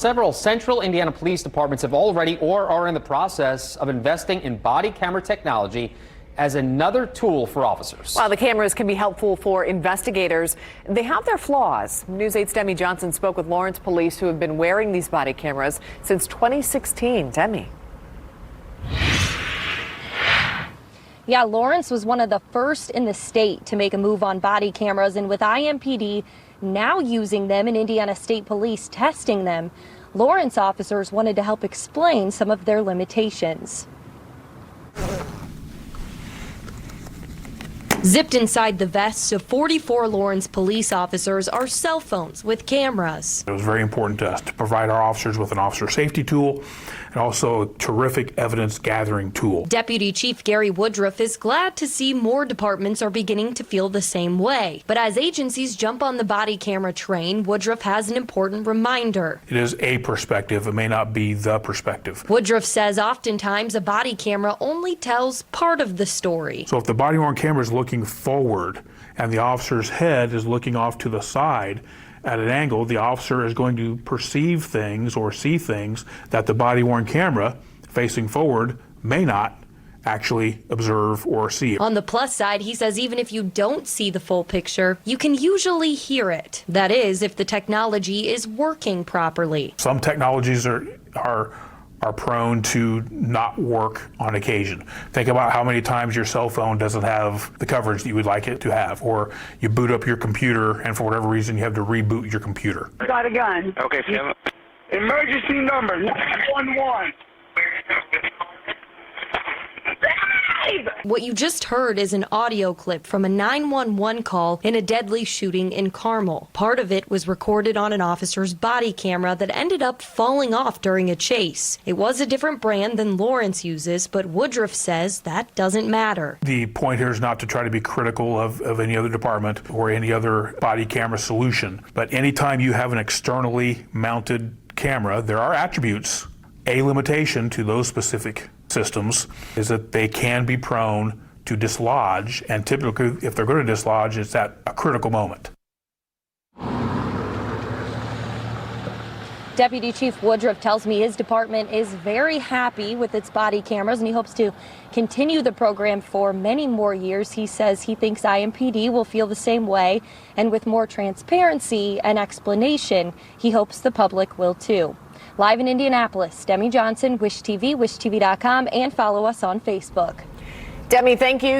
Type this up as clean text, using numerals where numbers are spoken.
Several central Indiana police departments have already or are in the process of investing in body camera technology as another tool for officers. While the cameras can be helpful for investigators, they have their flaws. News 8's Demi Johnson spoke with Lawrence police who have been wearing these body cameras since 2016. Demi. Yeah, Lawrence was one of the first in the state to make a move on body cameras, and with IMPD now using them and Indiana State Police testing them, Lawrence officers wanted to help explain some of their limitations. Zipped inside the vests of 44 Lawrence police officers are cell phones with cameras. It was very important to us to provide our officers with an officer safety tool and also a terrific evidence gathering tool. Deputy Chief Gary Woodruff is glad to see more departments are beginning to feel the same way. But as agencies jump on the body camera train, Woodruff has an important reminder. It is a perspective. It may not be the perspective. Woodruff says oftentimes a body camera only tells part of the story. So if the body-worn camera is looking forward and the officer's head is looking off to the side at an angle, the officer is going to perceive things or see things that the body-worn camera facing forward may not actually observe or see. On the plus side, he says even if you don't see the full picture, you can usually hear it. That is, if the technology is working properly. Some technologies are prone to not work on occasion. Think about how many times your cell phone doesn't have the coverage that you would like it to have, or you boot up your computer and for whatever reason you have to reboot your computer. Got a gun. Okay, Sam. Emergency number 911. What you just heard is an audio clip from a 911 call in a deadly shooting in Carmel. Part of it was recorded on an officer's body camera that ended up falling off during a chase. It was a different brand than Lawrence uses, but Woodruff says that doesn't matter. The point here is not to try to be critical of any other department or any other body camera solution, but anytime you have an externally mounted camera, there are attributes. A limitation to those specific systems is that they can be prone to dislodge, and typically if they're going to dislodge, it's at a critical moment. Deputy Chief Woodruff tells me his department is very happy with its body cameras and he hopes to continue the program for many more years. He says he thinks IMPD will feel the same way, and with more transparency and explanation, he hopes the public will too. Live in Indianapolis, Demi Johnson, Wish TV, wishtv.com, and follow us on Facebook. Demi, thank you.